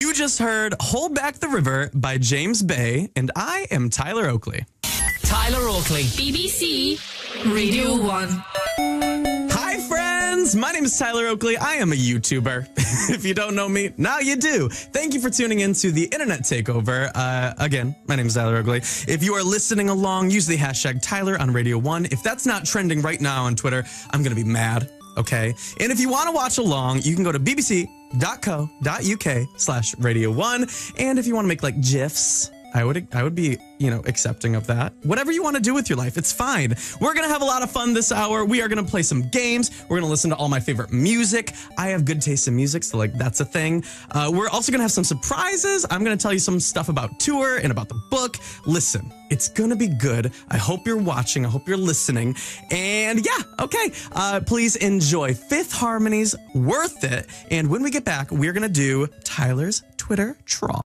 You just heard Hold Back the River by James Bay, and I am Tyler Oakley. Tyler Oakley. BBC Radio 1. Hi, friends. My name is Tyler Oakley. I am a YouTuber. If you don't know me, now you do. Thank you for tuning in to the Internet Takeover. Again, my name is Tyler Oakley. If you are listening along, use the hashtag Tyler on Radio 1. If that's not trending right now on Twitter, I'm going to be mad. Okay. And if you want to watch along, you can go to bbc.co.uk/radio1. And if you want to make like GIFs, I would be, accepting of that. Whatever you want to do with your life, it's fine. We're going to have a lot of fun this hour. We are going to play some games. We're going to listen to all my favorite music. I have good taste in music, so that's a thing. We're also going to have some surprises. I'm going to tell you some stuff about tour and about the book. Listen, it's going to be good. I hope you're watching. I hope you're listening. And yeah, okay. Please enjoy Fifth Harmony's Worth It. And when we get back, we're going to do Tyler's Twitter Troll.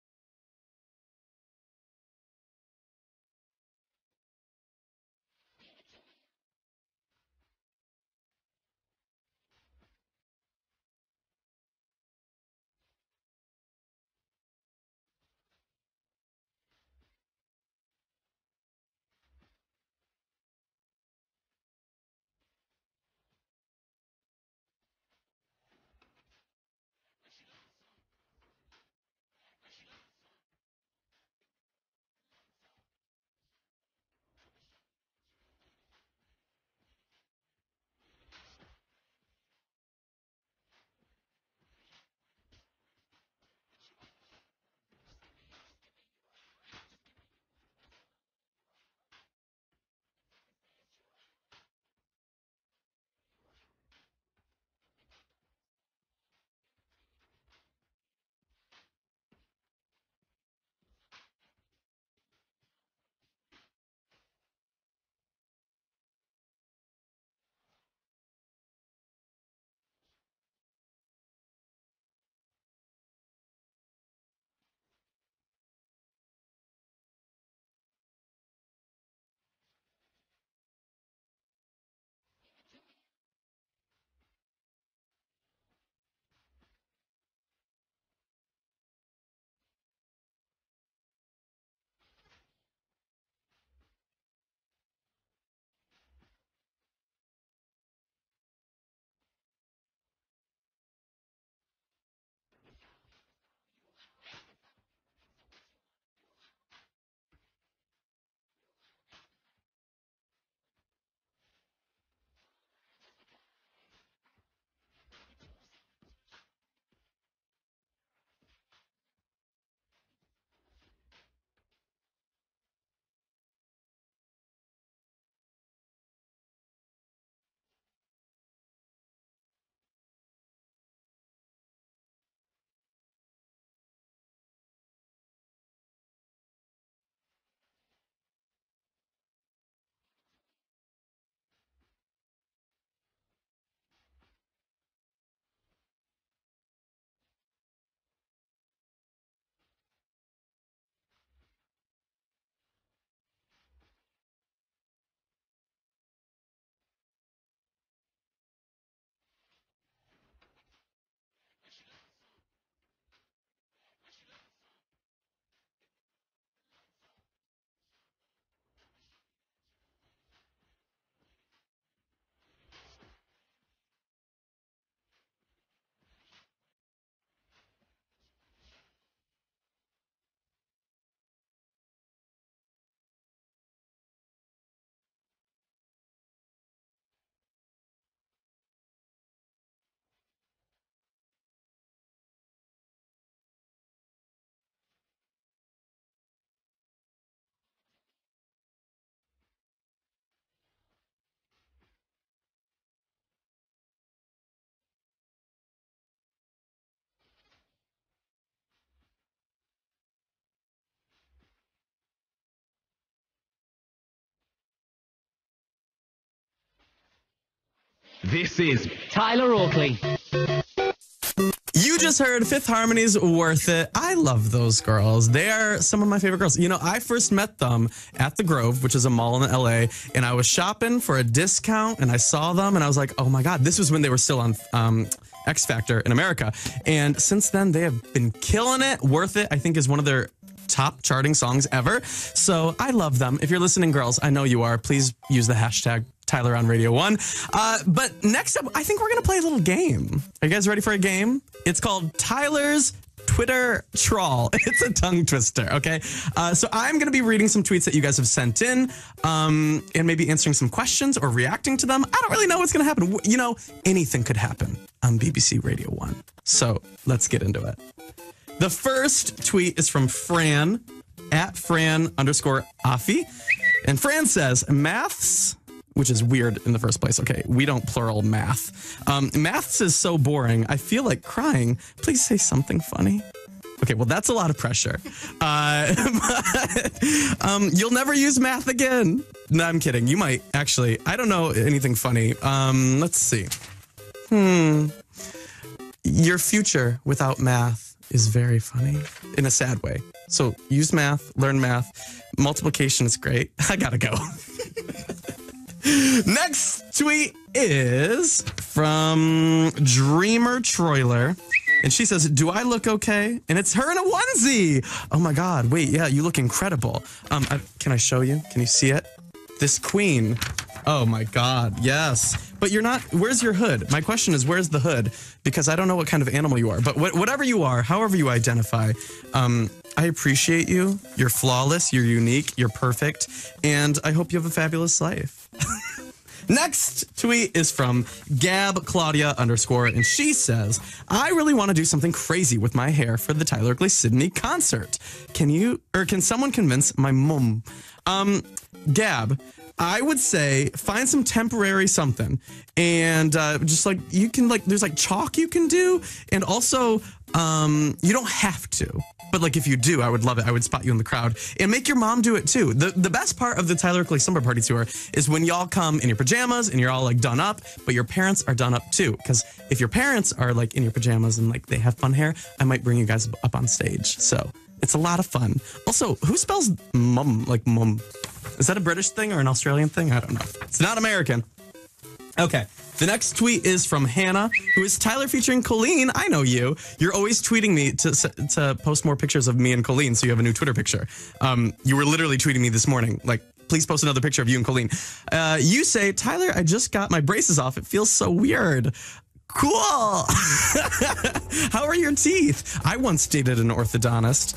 This is Tyler Oakley. You just heard Fifth Harmony's Worth It. I love those girls. They are some of my favorite girls. I first met them at the Grove, which is a mall in LA, and I was shopping for a discount, and I saw them, and I was like, oh my God, this was when they were still on X Factor in America. And since then, they have been killing it. Worth It, I think, is one of their top charting songs ever. So I love them. If you're listening, girls, I know you are. Please use the hashtag Tyler on Radio 1. But next up, I think we're going to play a little game. Are you guys ready for a game? It's called Tyler's Twitter Trawl. It's a tongue twister, okay? So I'm going to be reading some tweets that you guys have sent in and maybe answering some questions or reacting to them. I don't really know what's going to happen. You know, anything could happen on BBC Radio 1. So let's get into it. The first tweet is from Fran, at Fran_Afi. And Fran says, maths, which is weird in the first place. Okay, we don't plural math. Maths is so boring. I feel like crying. Please say something funny. Okay, well, that's a lot of pressure. You'll never use math again. No, I'm kidding. You might, actually. I don't know anything funny. Let's see. Your future without math is very funny in a sad way. So use math, learn math. Multiplication is great. I gotta go. Next tweet is from Dreamer Troiler. And she says, do I look okay? And it's her in a onesie. Oh my God. Wait, yeah, you look incredible. Can I show you? Can you see it? This queen. Oh my God. Yes. But you're not, where's your hood? My question is, where's the hood? Because I don't know what kind of animal you are. But whatever you are, however you identify, I appreciate you. You're flawless. You're unique. You're perfect. And I hope you have a fabulous life. Next tweet is from Gab Claudia _, and she says, I really want to do something crazy with my hair for the Tyler Oakley Sydney concert. Can someone convince my mum? Gab, I would say find some temporary something and just like you can there's like chalk you can do, and also you don't have to. But like if you do, I would love it. I would spot you in the crowd and make your mom do it too. The best part of the Tyler Oakley Slumber Party Tour is when y'all come in your pajamas and you're all like done up, but your parents are done up too. Because if your parents are like in your pajamas and like they have fun hair, I might bring you guys up on stage. So it's a lot of fun. Also, who spells mum like mum? Is that a British thing or an Australian thing? I don't know. It's not American. Okay. The next tweet is from Hannah, who is Tyler featuring Colleen. I know you. You're always tweeting me to post more pictures of me and Colleen, so you have a new Twitter picture. You were literally tweeting me this morning, like, please post another picture of you and Colleen. You say, Tyler, I just got my braces off. It feels so weird. Cool. How are your teeth? I once dated an orthodontist.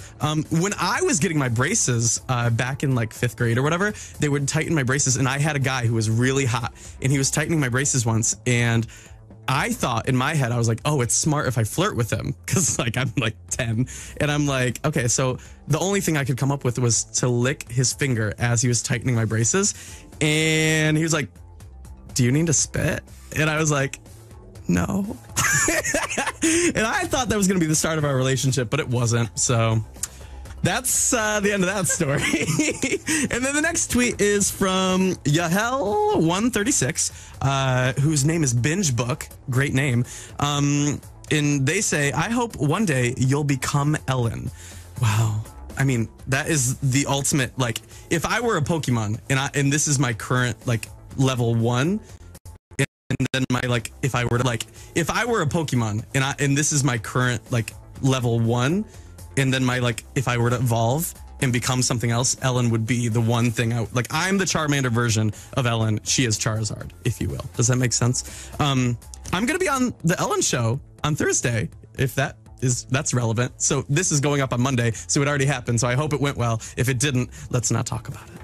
When I was getting my braces back in like 5th grade or whatever, they would tighten my braces, and I had a guy who was really hot, and he was tightening my braces once, and I thought in my head, I was like, oh, it's smart if I flirt with him, because like I'm like 10, and I'm like, okay, so the only thing I could come up with was to lick his finger as he was tightening my braces, and he was like, do you need to spit? And I was like, no. And I thought that was going to be the start of our relationship, but it wasn't. So that's the end of that story. And then the next tweet is from Yahel136, whose name is Binge Book. Great name. And they say, I hope one day you'll become Ellen. Wow. I mean, that is the ultimate, like, if I were a Pokemon and this is my current, like, level 1, and then my, like, if I were a Pokemon and this is my current, like, level 1, and then my, like, if I were to evolve and become something else, Ellen would be the one thing I'm the Charmander version of Ellen. She is Charizard, if you will. Does that make sense? I'm going to be on the Ellen show on Thursday, if that's relevant. So this is going up on Monday, so it already happened. So I hope it went well. If it didn't, let's not talk about it.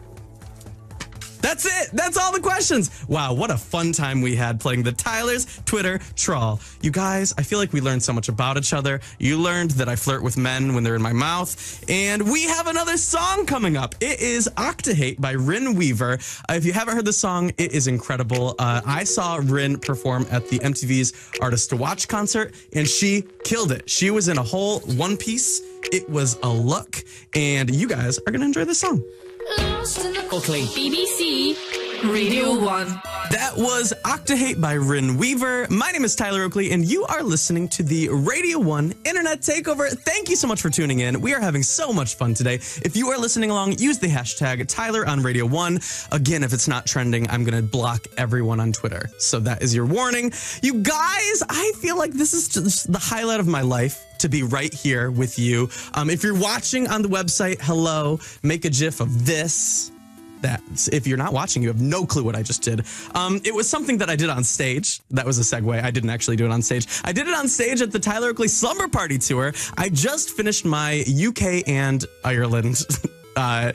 That's it. That's all the questions. Wow, what a fun time we had playing the Tyler's Twitter Trawl. You guys, I feel like we learned so much about each other. You learned that I flirt with men when they're in my mouth. And we have another song coming up. It is Octahate by Rin Weaver. If you haven't heard the song, it is incredible. I saw Rin perform at the MTV's Artist to Watch concert, and she killed it. She was in a whole one piece. It was a look. And you guys are going to enjoy this song. Oakley. BBC Radio 1. That was Octahate by Rin Weaver. My name is Tyler Oakley, and you are listening to the Radio 1 Internet Takeover. Thank you so much for tuning in. We are having so much fun today. If you are listening along, use the hashtag Tyler on Radio 1. Again, if it's not trending, I'm going to block everyone on Twitter. So that is your warning. You guys, I feel like this is just the highlight of my life to be right here with you. If you're watching on the website, hello, make a GIF of this. That if you're not watching, you have no clue what I just did. It was something that I did on stage. That was a segue. I didn't actually do it on stage. I did it on stage at the Tyler Oakley Slumber Party Tour. I just finished my UK and Ireland leg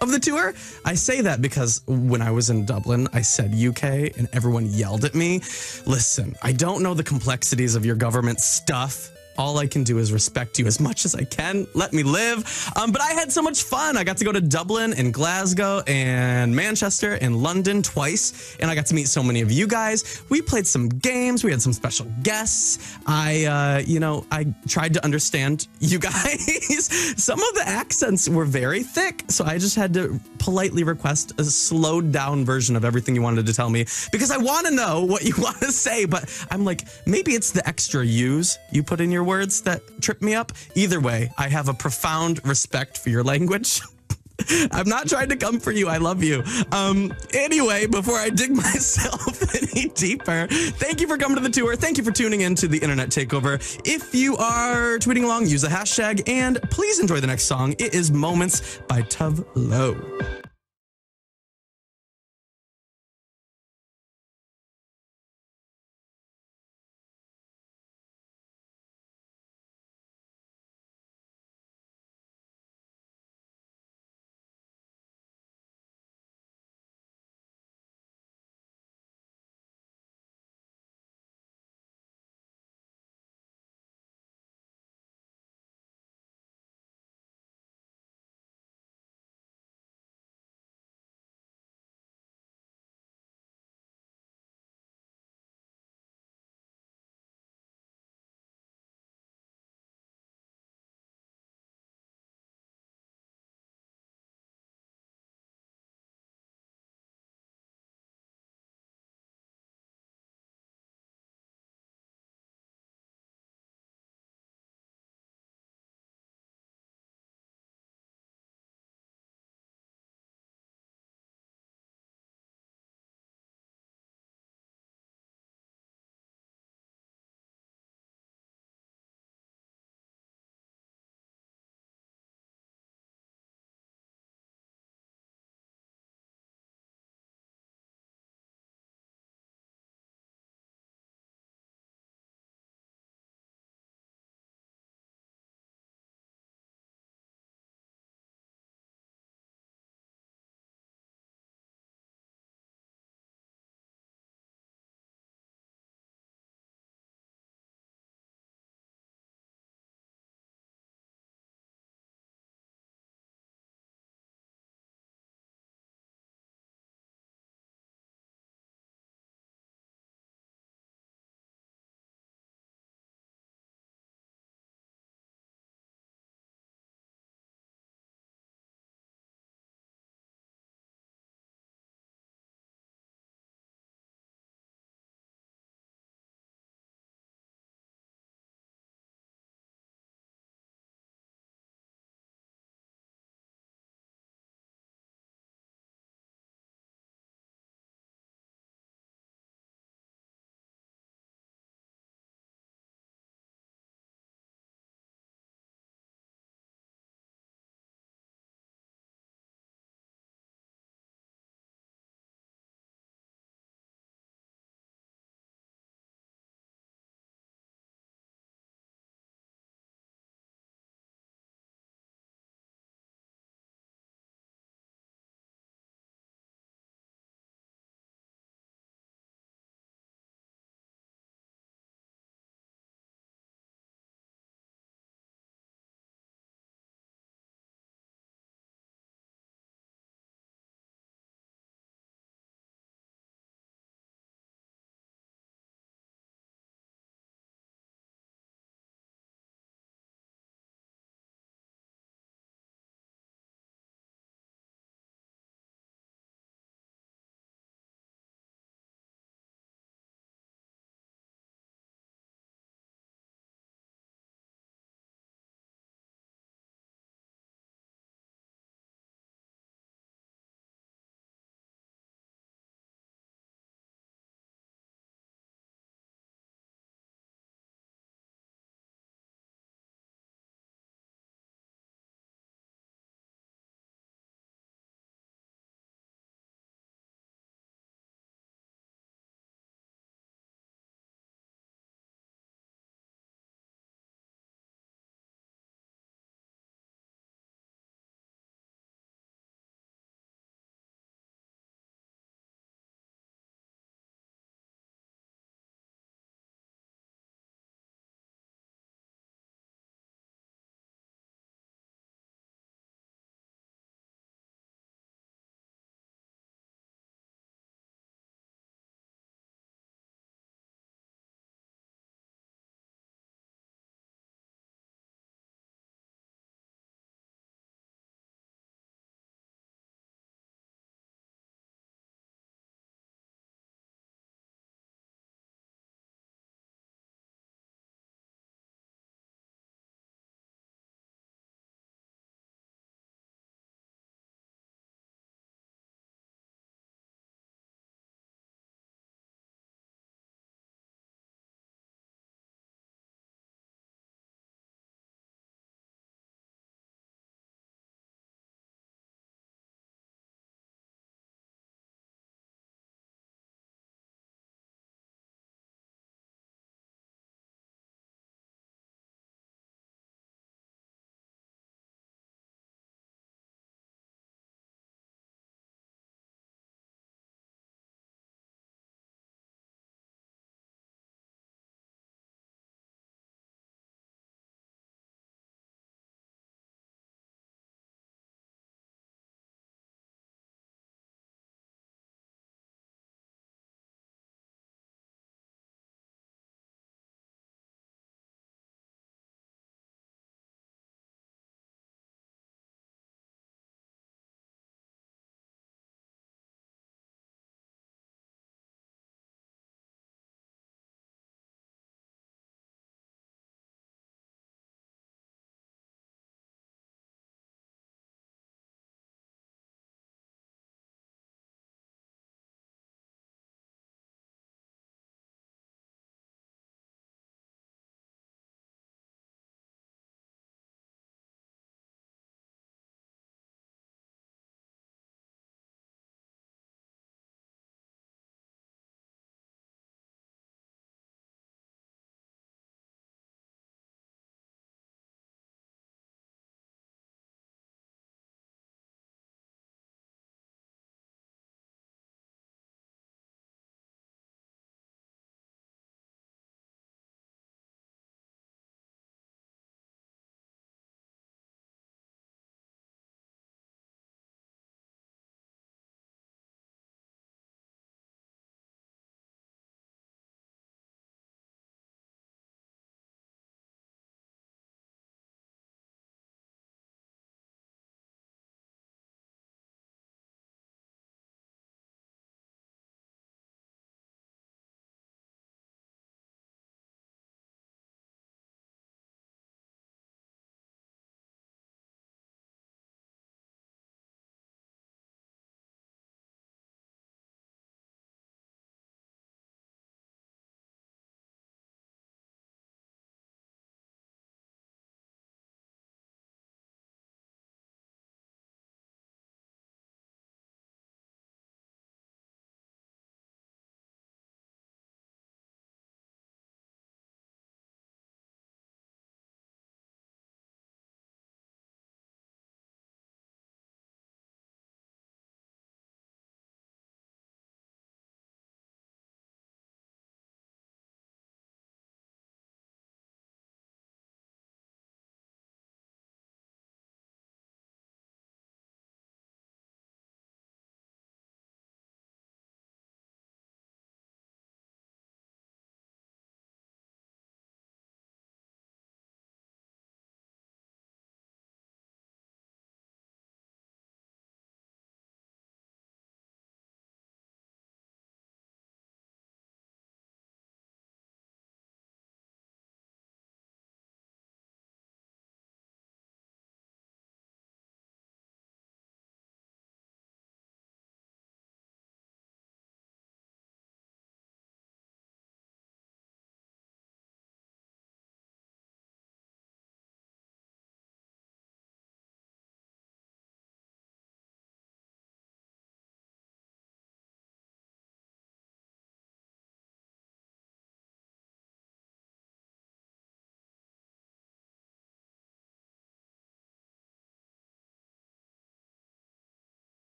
of the tour. I say that because when I was in Dublin, I said UK and everyone yelled at me. Listen, I don't know the complexities of your government stuff. All I can do is respect you as much as I can. Let me live. But I had so much fun. I got to go to Dublin and Glasgow and Manchester and London twice. And I got to meet so many of you guys. We played some games. We had some special guests. I tried to understand you guys. Some of the accents were very thick. So I just had to politely request a slowed down version of everything you wanted to tell me because I want to know what you want to say. But I'm like, maybe it's the extra U's you put in your words that trip me up. Either way, I have a profound respect for your language. I'm not trying to come for you. I love you. Anyway, before I dig myself any deeper, thank you for coming to the tour. Thank you for tuning in to the Internet Takeover. If you are tweeting along, use the hashtag and please enjoy the next song. It is Moments by Tove Lo.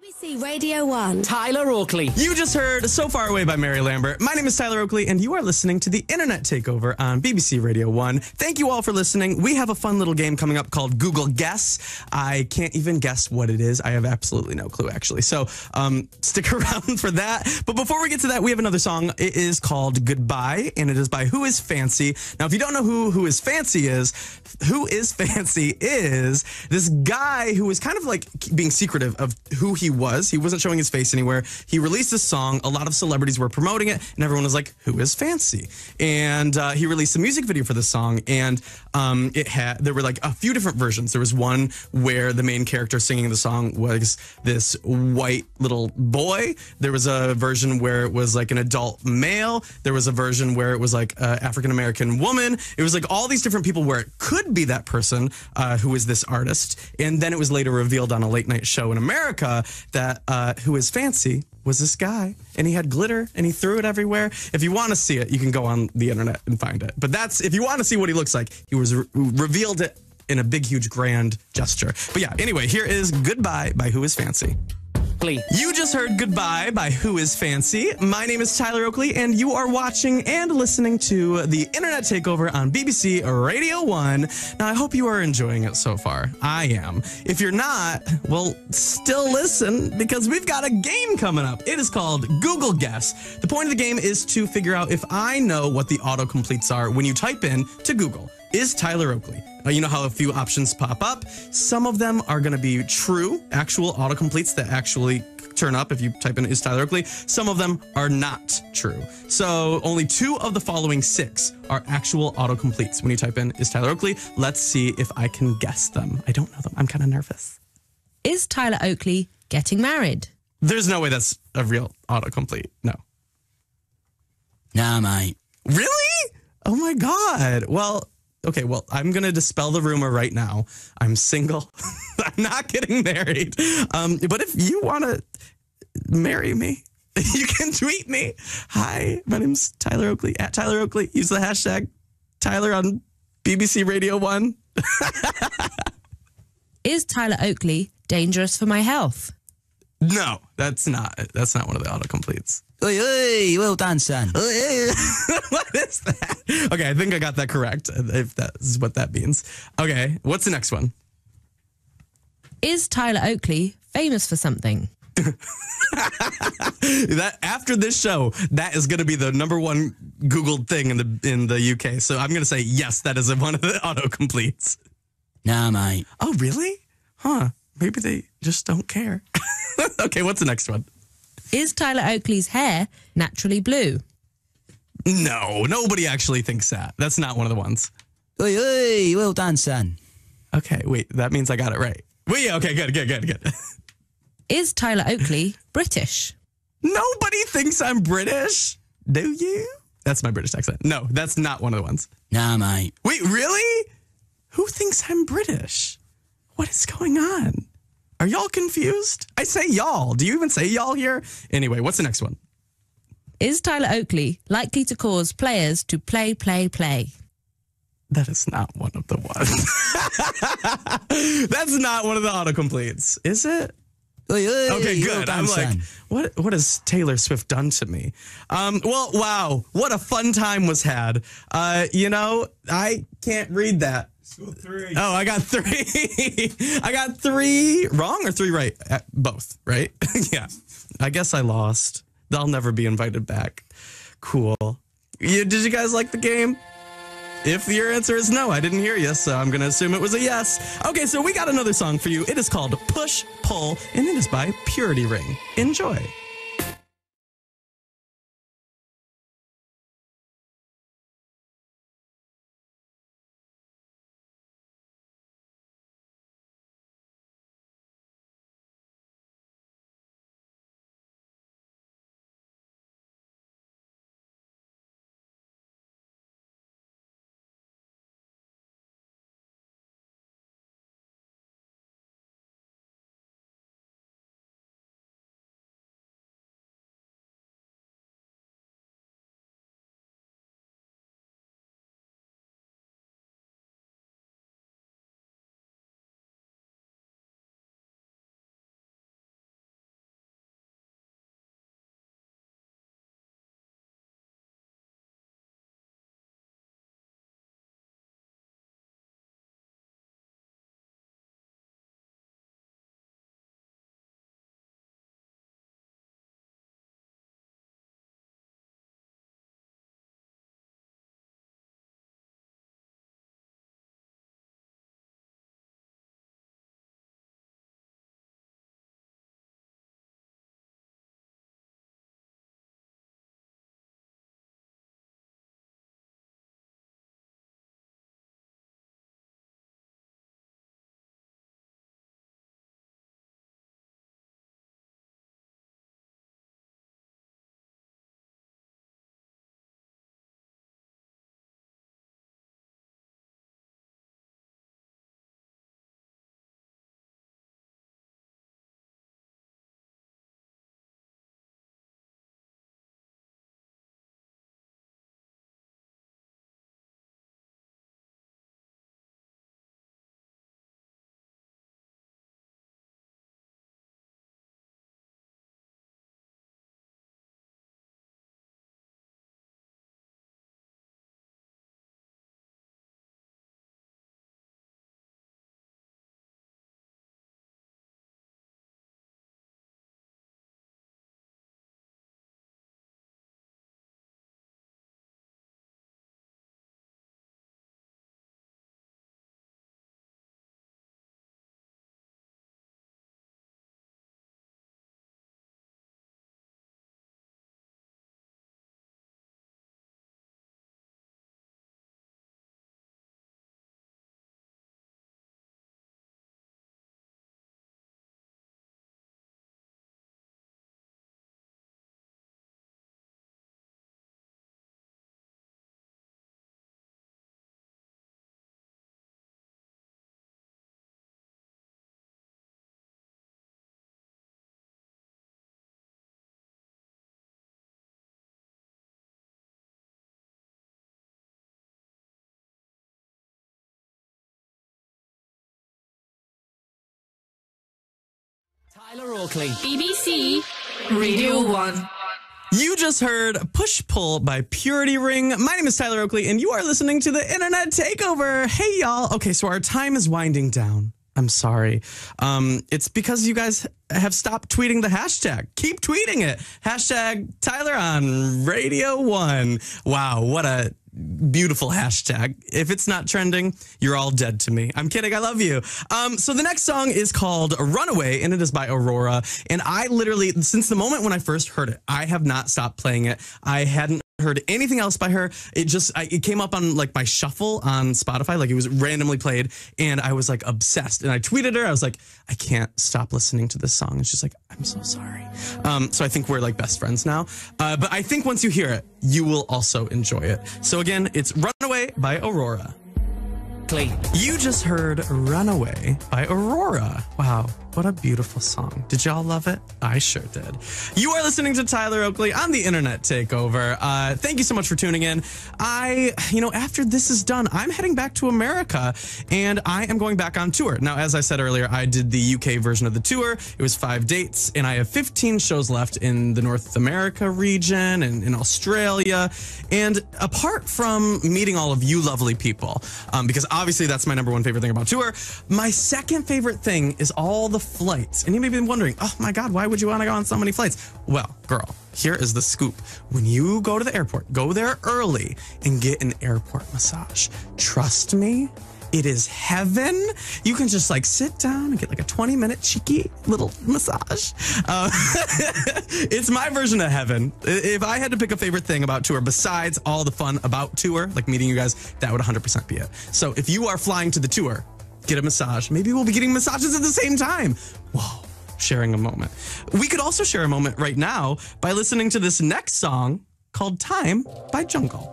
BBC Radio 1. Tyler Oakley. You just heard So Far Away by Mary Lambert. My name is Tyler Oakley, and you are listening to the Internet Takeover on BBC Radio 1. Thank you all for listening. We have a fun little game coming up called Google Guess. I can't even guess what it is. I have absolutely no clue, actually. So stick around for that. But before we get to that, we have another song. It is called Goodbye, and it is by Who Is Fancy. Now, if you don't know who Is Fancy is this guy who was kind of like being secretive of who he was. He wasn't showing his face anywhere. He released a song. A lot of celebrities were promoting it, and everyone was like, "Who is Fancy?" And he released a music video for the song, and there were like a few different versions. There was one where the main character singing the song was this white little boy. There was a version where it was like an adult male. There was a version where it was like an African American woman. It was like all these different people where it could be that person who is this artist. And then it was later revealed on a late night show in America that Who Is Fancy was this guy, and he had glitter, and he threw it everywhere. If you want to see it, you can go on the internet and find it. But if you want to see what he looks like, he was revealed it in a big, huge, grand gesture. But yeah, anyway, here is Goodbye by Who Is Fancy. You just heard Goodbye by Who Is Fancy. My name is Tyler Oakley, and you are watching and listening to the Internet Takeover on BBC Radio 1. Now, I hope you are enjoying it so far. I am. If you're not, well, still listen, because we've got a game coming up. It is called Google Guess. The point of the game is to figure out if I know what the autocompletes are when you type in to Google, "Is Tyler Oakley?" You know how a few options pop up? Some of them are going to be true, actual autocompletes that actually turn up if you type in "Is Tyler Oakley?" Some of them are not true. So only 2 of the following 6 are actual autocompletes when you type in "Is Tyler Oakley?" Let's see if I can guess them. I don't know them. I'm kind of nervous. Is Tyler Oakley getting married? There's no way that's a real autocomplete. No. Nah, mate. Really? Oh my God. Well, okay, well, I'm going to dispel the rumor right now. I'm single. I'm not getting married. But if you want to marry me, you can tweet me. Hi, my name's Tyler Oakley, at Tyler Oakley. Use the hashtag Tyler on BBC Radio 1. Is Tyler Oakley dangerous for my health? No, that's not one of the autocompletes. Oi, oi, well done, son. What is that? Okay, I think I got that correct, if that is what that means. Okay, what's the next one? Is Tyler Oakley famous for something? That after this show, that is going to be the #1 Googled thing in the UK. So I'm going to say yes, that is one of the autocompletes. Nah, mate. Oh, really? Huh? Maybe they just don't care. Okay, what's the next one? Is Tyler Oakley's hair naturally blue? No, nobody actually thinks that. That's not one of the ones. Oi, oi, well done, son. Okay, wait, that means I got it right. Well, yeah, okay, good. Is Tyler Oakley British? Nobody thinks I'm British. Do you? That's my British accent. No, that's not one of the ones. Nah, mate. Wait, really? Who thinks I'm British? What is going on? Are y'all confused? I say y'all. Do you even say y'all here? Anyway, what's the next one? Is Tyler Oakley likely to cause players to play? That is not one of the ones. That's not one of the autocompletes, is it? Oi, oi, Okay, good. well done, I'm like, son. what has Taylor Swift done to me? Well, wow, what a fun time was had. I can't read that. Oh, I got 3. I got 3 wrong or 3 right? Both, right? Yeah. I guess I lost. I'll never be invited back. Cool. Did you guys like the game? If your answer is no, I didn't hear you, so I'm going to assume it was a yes. Okay, so we got another song for you. It is called Push, Pull, and it is by Purity Ring. Enjoy. Tyler Oakley. BBC Radio 1. You just heard Push Pull by Purity Ring. My name is Tyler Oakley, and you are listening to the Internet Takeover. Hey, y'all. Okay, so our time is winding down. I'm sorry. It's because you guys have stopped tweeting the hashtag. Keep tweeting it. Hashtag Tyler on Radio 1. Wow, what a beautiful hashtag. If it's not trending, you're all dead to me. I'm kidding. I love you. So the next song is called Runaway, and it is by Aurora. And I literally, since the moment when I first heard it, I have not stopped playing it. I hadn't heard anything else by her. It came up on like my shuffle on Spotify, like it was randomly played, and I was like obsessed. And I tweeted her. I was like, I can't stop listening to this song. And she's like, I'm so sorry. So I think we're like best friends now. But I think once you hear it, you will also enjoy it. So again, it's Runaway by Aurora. You just heard Runaway by Aurora. Wow, what a beautiful song. Did y'all love it? I sure did. You are listening to Tyler Oakley on the Internet Takeover. Thank you so much for tuning in. After this is done, I'm heading back to America, and I am going back on tour. Now, as I said earlier, I did the UK version of the tour. It was 5 dates, and I have 15 shows left in the North America region and in Australia. And apart from meeting all of you lovely people, because obviously that's my number one favorite thing about tour, my second favorite thing is all the flights. And you may be wondering, oh my God, why would you want to go on so many flights? Well, girl, here is the scoop. When you go to the airport, go there early and get an airport massage. Trust me, it is heaven. You can just like sit down and get like a 20-minute cheeky little massage. It's my version of heaven. If I had to pick a favorite thing about tour besides all the fun about tour, like meeting you guys, that would 100% be it. So if you are flying to the tour, get a massage. Maybe we'll be getting massages at the same time. Whoa, sharing a moment. We could also share a moment right now by listening to this next song called Time by Jungle.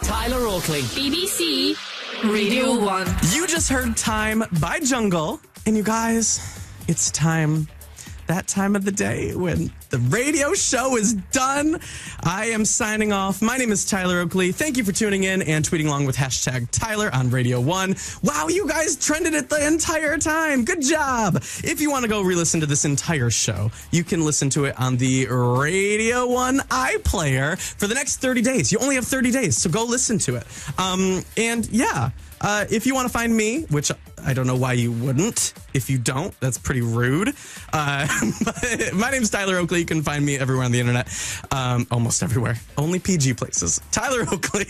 Tyler Oakley. BBC Radio 1. You just heard Time by Jungle. And you guys, it's time. That time of the day when the radio show is done. I am signing off. My name is Tyler Oakley. Thank you for tuning in and tweeting along with hashtag Tyler on Radio 1. Wow, you guys trended it the entire time. Good job. If you want to go re-listen to this entire show, you can listen to it on the Radio 1 iPlayer for the next 30 days. You only have 30 days, so go listen to it. If you want to find me, which I don't know why you wouldn't. If you don't, that's pretty rude. But my name's Tyler Oakley. You can find me everywhere on the internet. Almost everywhere. Only PG places. Tyler Oakley.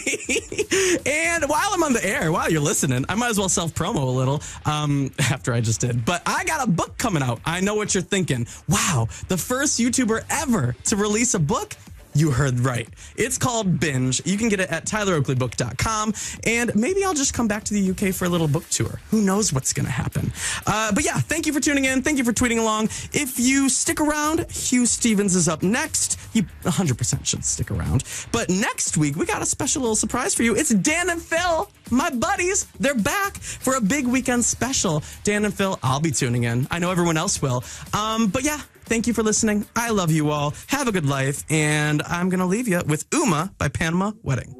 And while I'm on the air, while you're listening, I might as well self-promo a little after I just did. But I got a book coming out. I know what you're thinking. Wow, the first YouTuber ever to release a book? You heard right. It's called Binge. You can get it at tyleroakleybook.com. And maybe I'll just come back to the UK for a little book tour. Who knows what's going to happen? But yeah, thank you for tuning in. Thank you for tweeting along. If you stick around, Hugh Stevens is up next. You 100% should stick around. But next week, we got a special little surprise for you. It's Dan and Phil, my buddies. They're back for a big weekend special. Dan and Phil, I'll be tuning in. I know everyone else will. But yeah. Thank you for listening. I love you all. Have a good life. And I'm going to leave you with Uma by Panama Wedding.